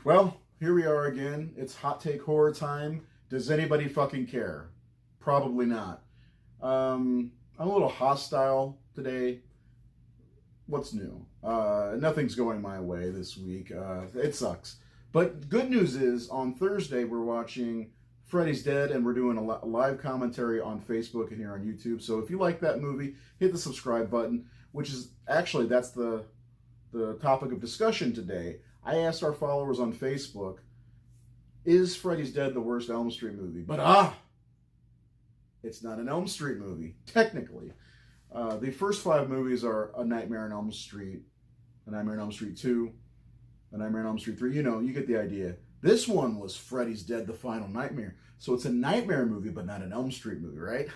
Well, here we are again. It's hot take horror time. Does anybody fucking care? Probably not. I'm a little hostile today. What's new? Nothing's going my way this week. It sucks. But good news is, on Thursday, we're watching Freddy's Dead, and we're doing a live commentary on Facebook and here on YouTube. So if you like that movie, hit the subscribe button, which is actually, that's the topic of discussion today. I asked our followers on Facebook, is Freddy's Dead the worst Elm Street movie? But it's not an Elm Street movie, technically. The first 5 movies are A Nightmare on Elm Street, A Nightmare on Elm Street 2, A Nightmare on Elm Street 3. You know, you get the idea. This one was Freddy's Dead, The Final Nightmare. So it's a nightmare movie, but not an Elm Street movie, right?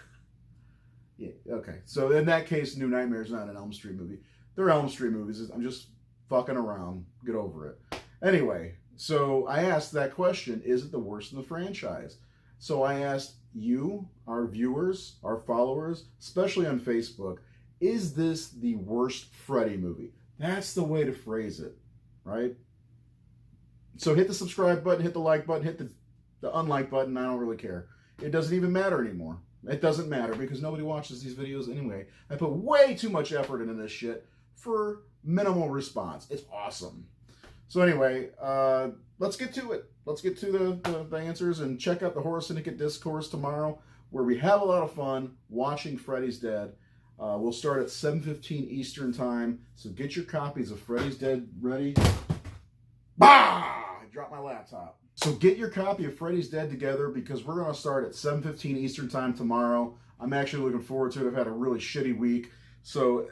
Yeah, okay. So in that case, New Nightmare is not an Elm Street movie. They're Elm Street movies. I'm just fucking around. Get over it. Anyway, so I asked that question, is it the worst in the franchise? So I asked you, our viewers, our followers, especially on Facebook, is this the worst Freddy movie? That's the way to phrase it, right? So hit the subscribe button, hit the like button, hit the unlike button. I don't really care. It doesn't even matter anymore. It doesn't matter because nobody watches these videos anyway. I put way too much effort into this shit for minimal response. It's awesome. So anyway, let's get to it. Let's get to the answers and check out the Horror Syndicate discourse tomorrow, where we have a lot of fun watching Freddy's Dead. We'll start at 7:15 Eastern Time, so get your copies of Freddy's Dead ready. Bah! I dropped my laptop. So get your copy of Freddy's Dead together because we're going to start at 7:15 Eastern Time tomorrow. I'm actually looking forward to it. I've had a really shitty week. So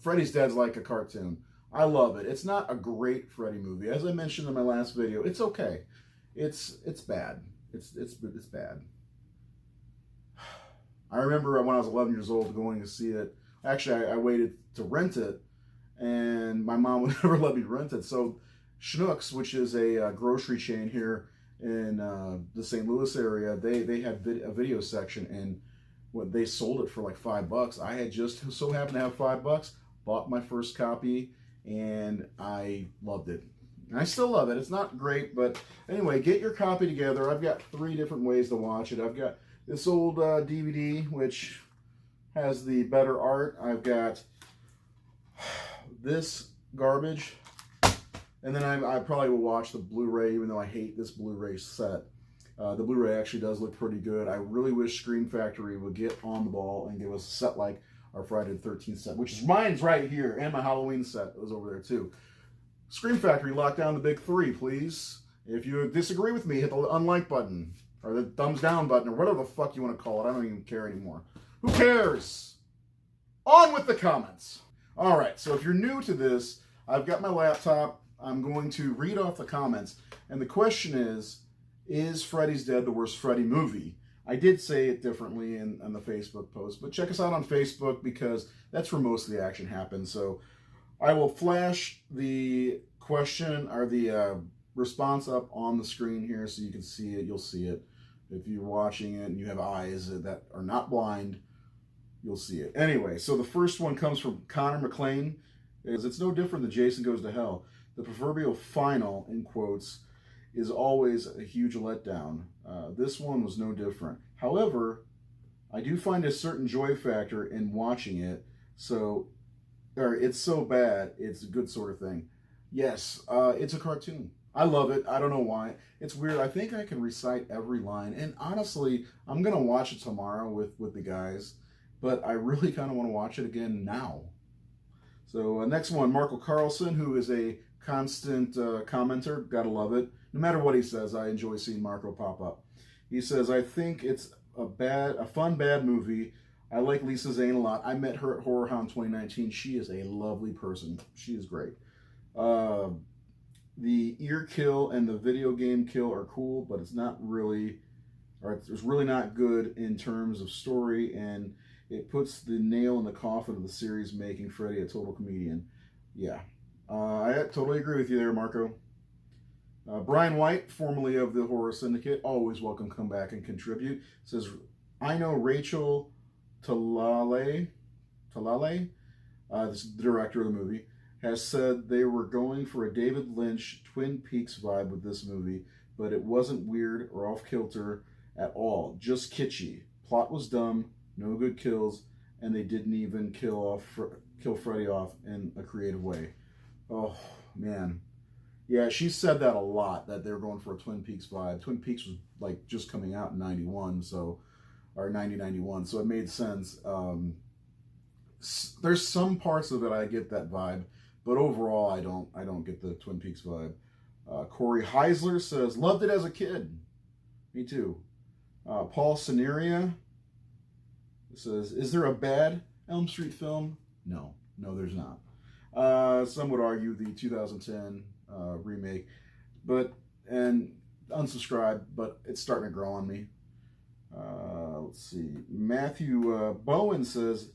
Freddy's Dead's like a cartoon. I love it. It's not a great Freddy movie. As I mentioned in my last video, it's okay. It's bad. It's bad. I remember when I was 11 years old going to see it. Actually, I waited to rent it, and my mom would never let me rent it. So Schnucks, which is a grocery chain here in the St. Louis area, they had a video section, and when they sold it for like $5. I had just so happened to have $5, bought my first copy, and I loved it. And I still love it. It's not great, but anyway, get your copy together. I've got 3 different ways to watch it. I've got this old DVD, which has the better art. I've got this garbage. And then I probably will watch the Blu-ray, even though I hate this Blu-ray set. The Blu-ray actually does look pretty good. I really wish Scream Factory would get on the ball and give us a set like our Friday the 13th set, which is mine's right here, and my Halloween set was over there too. Scream Factory, lock down the big 3, please. If you disagree with me, hit the unlike button, or the thumbs down button, or whatever the fuck you want to call it. I don't even care anymore. Who cares? On with the comments. All right, so if you're new to this, I've got my laptop. I'm going to read off the comments, and the question is Freddy's Dead the worst Freddy movie? I did say it differently in the Facebook post, but check us out on Facebook because that's where most of the action happens. So I will flash the question or the response up on the screen here so you can see it. You'll see it. If you're watching it and you have eyes that are not blind, you'll see it. Anyway, so the first one comes from Connor McLean. It's no different than Jason Goes to Hell. The proverbial final, in quotes, is always a huge letdown. This one was no different. However, I do find a certain joy factor in watching it. It's so bad, it's a good sort of thing. Yes, it's a cartoon. I love it. I don't know why. It's weird. I think I can recite every line. And honestly, I'm going to watch it tomorrow with the guys. But I really kind of want to watch it again now. So next one, Marco Carlson, who is a constant commenter. Gotta love it. No matter what he says, I enjoy seeing Marco pop up. He says, I think it's a fun, bad movie. I like Lisa Zane a lot. I met her at HorrorHound 2019. She is a lovely person. She is great. The ear kill and the video game kill are cool, but it's not really, or it's really not good in terms of story, and it puts the nail in the coffin of the series, making Freddy a total comedian. Yeah. I totally agree with you there, Marco. Brian White, formerly of the Horror Syndicate, always welcome to come back and contribute, says, I know Rachel Talale, this is the director of the movie, has said they were going for a David Lynch Twin Peaks vibe with this movie, but it wasn't weird or off kilter at all. Just kitschy. Plot was dumb, no good kills, and they didn't even kill Freddy off in a creative way. Oh man, yeah, she said that a lot, that they were going for a Twin Peaks vibe. Twin Peaks was like just coming out in 91, so, or 90, 91, so it made sense. There's some parts of it I get that vibe, but overall I don't get the Twin Peaks vibe. Corey Heisler says, loved it as a kid. Me too. Paul Sineria says, is there a bad Elm Street film? No, there's not. Some would argue the 2010 remake, and unsubscribe, but it's starting to grow on me. Let's see. Matthew Bowen says,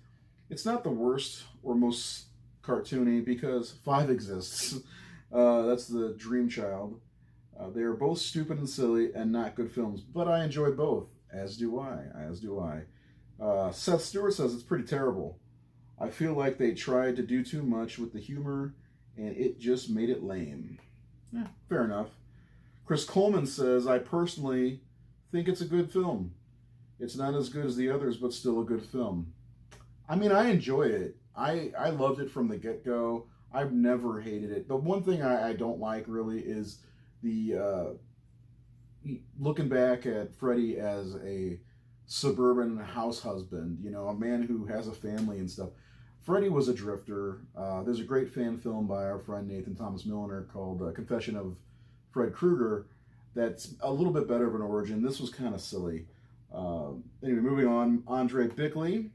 it's not the worst or most cartoony because 5 exists. That's the Dream Child. They are both stupid and silly and not good films, but I enjoy both, as do I. Seth Stewart says it's pretty terrible. I feel like they tried to do too much with the humor and it just made it lame. Fair enough. Chris Coleman says, I personally think it's a good film. It's not as good as the others, but still a good film. I mean, I enjoy it. I loved it from the get-go. I've never hated it. The one thing I don't like really is the looking back at Freddy as a suburban house husband, you know, a man who has a family and stuff. Freddy was a drifter. There's a great fan film by our friend Nathan Thomas Milliner called Confession of Fred Krueger that's a little bit better of an origin. This was kind of silly. Anyway, moving on. Andre Bickley,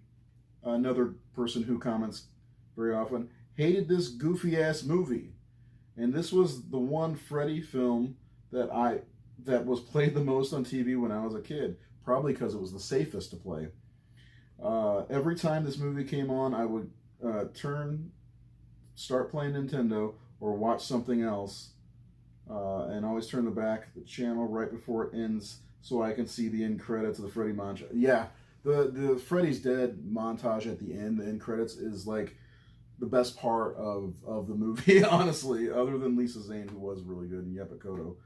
another person who comments very often, hated this goofy-ass movie. And this was the one Freddy film that was played the most on TV when I was a kid, probably because it was the safest to play. Every time this movie came on, I would start playing Nintendo or watch something else, and always turn the channel right before it ends so I can see the end credits of the Freddy montage. Yeah, the Freddy's Dead montage at the end, the end credits, is like the best part of the movie, honestly, other than Lisa Zane, who was really good, and Yepa Koto.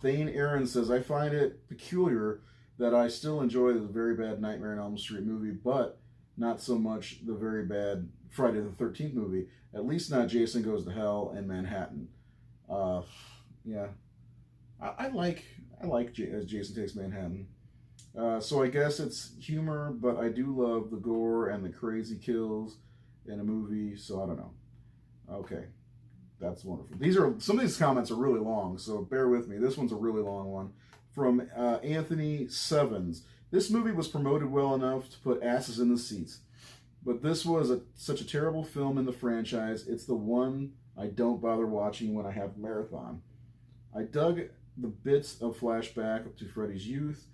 Thane Aaron says, I find it peculiar that I still enjoy the very bad Nightmare on Elm Street movie, but not so much the very bad Friday the 13th movie. At least not Jason Goes to Hell and Manhattan. Yeah, I like Jason Takes Manhattan. So I guess it's humor, but I do love the gore and the crazy kills in a movie, so I don't know. Okay, that's wonderful. Some of these comments are really long, so bear with me. This one's a really long one. From Anthony Sevens. This movie was promoted well enough to put asses in the seats, but this was such a terrible film in the franchise. It's the one I don't bother watching when I have a marathon. I dug the bits of flashback to Freddy's youth,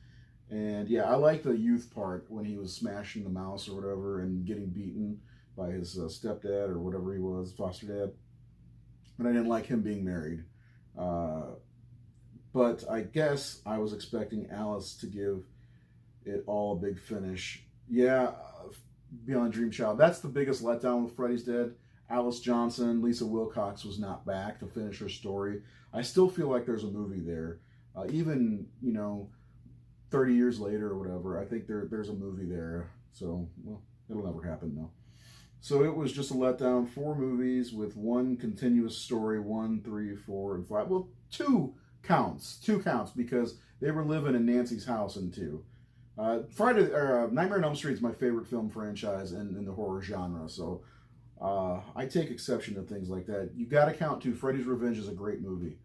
and yeah, I like the youth part when he was smashing the mouse or whatever and getting beaten by his stepdad or whatever he was, foster dad. But I didn't like him being married. But I guess I was expecting Alice to give it all a big finish. Yeah, Beyond Dream Child. That's the biggest letdown with Freddy's Dead. Alice Johnson, Lisa Wilcox was not back to finish her story. I still feel like there's a movie there. Even, 30 years later or whatever, I think there's a movie there. So, well, it'll never happen though. So it was just a letdown. 4 movies with one continuous story, 1, 3, 4, and 5. Well, 2 counts because they were living in Nancy's house in 2. Nightmare on Elm Street is my favorite film franchise in the horror genre, so I take exception to things like that. You got to count 2. Freddy's Revenge is a great movie.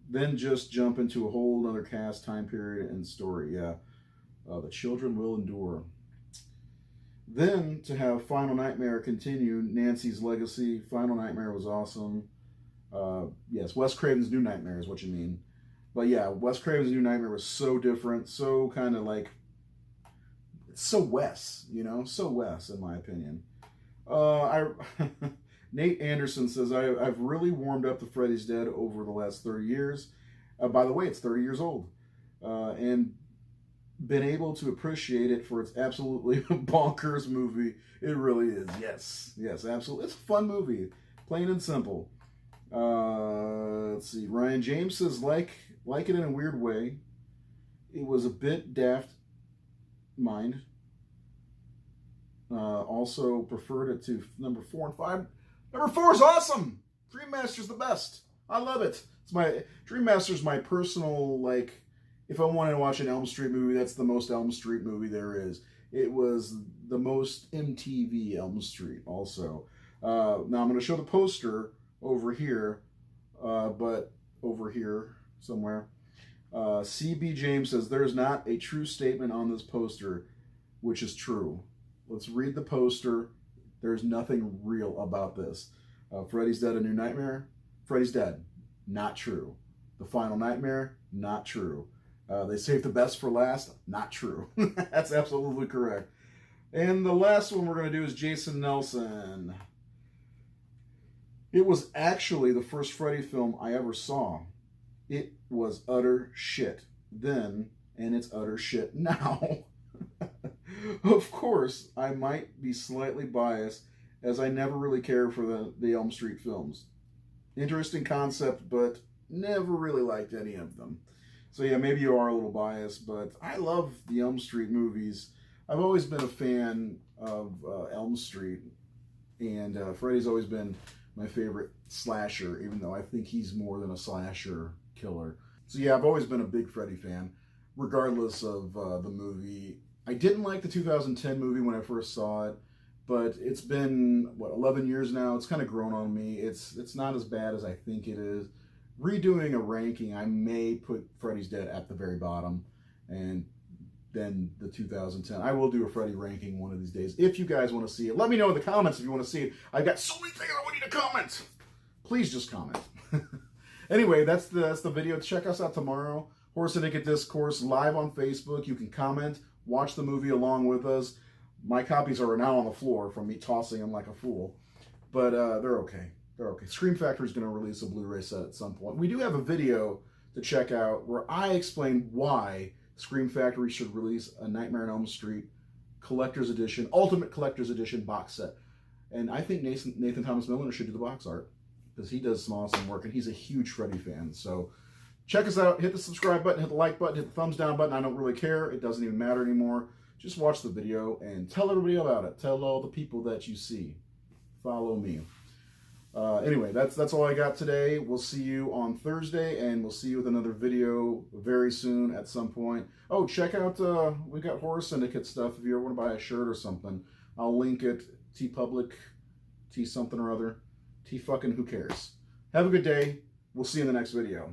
Then just jump into a whole other cast, time period, and story. Yeah, The Children Will Endure. Then to have Final Nightmare continue Nancy's legacy. Final Nightmare was awesome. Yes, Wes Craven's New Nightmare is what you mean. But yeah, Wes Craven's New Nightmare was so different, so kind of like, it's so Wes, so Wes in my opinion. Nate Anderson says, I've really warmed up to Freddy's Dead over the last 30 years. By the way, it's 30 years old. And been able to appreciate it for its absolutely bonkers movie. It really is. Yes. Yes, absolutely. It's a fun movie. Plain and simple. Let's see. Ryan James says, like it in a weird way. It was a bit daft mind. Also preferred it to number 4 and 5. Number 4 is awesome. Dream Master's the best. I love it. Dream Master's my personal, like, if I wanted to watch an Elm Street movie, that's the most Elm Street movie there is. It was the most MTV Elm Street also. Now I'm going to show the poster over here, but over here somewhere. CB James says, there's not a true statement on this poster, which is true. Let's read the poster. There's nothing real about this. Freddy's Dead, A New Nightmare. Freddy's Dead. Not true. The Final Nightmare. Not true. They saved the best for last. Not true. That's absolutely correct. And the last one we're going to do is Jason Nelson. It was actually the first Freddy film I ever saw. It was utter shit then, and it's utter shit now. Of course, I might be slightly biased, as I never really cared for the Elm Street films. Interesting concept, but never really liked any of them. So yeah, maybe you are a little biased, but I love the Elm Street movies. I've always been a fan of Elm Street, and Freddy's always been my favorite slasher, even though I think he's more than a slasher killer. So yeah, I've always been a big Freddy fan, regardless of the movie. I didn't like the 2010 movie when I first saw it, but it's been, 11 years now? It's kind of grown on me. It's not as bad as I think it is. Redoing a ranking, I may put Freddy's Dead at the very bottom, and then the 2010. I will do a Freddy ranking one of these days. If you guys want to see it, let me know in the comments if you want to see it. I've got so many things I want you to comment. Please just comment. Anyway, that's the video. Check us out tomorrow. Horror Syndicate Discourse live on Facebook. You can comment, watch the movie along with us. My copies are now on the floor from me tossing them like a fool, but they're okay. They're okay. Scream Factory is going to release a Blu-ray set at some point. We do have a video to check out where I explain why Scream Factory should release a Nightmare on Elm Street Collector's Edition, Ultimate Collector's Edition box set. And I think Nathan Thomas Miller should do the box art, because he does some awesome work, and he's a huge Freddy fan. So check us out. Hit the subscribe button, hit the like button, hit the thumbs down button. I don't really care. It doesn't even matter anymore. Just watch the video and tell everybody about it. Tell all the people that you see. Follow me. Anyway, that's all I got today. We'll see you on Thursday, and we'll see you with another video very soon at some point. Oh, check out, we've got Horror Syndicate stuff if you ever want to buy a shirt or something. I'll link it. TeePublic, T something or other. T fucking who cares. Have a good day. We'll see you in the next video.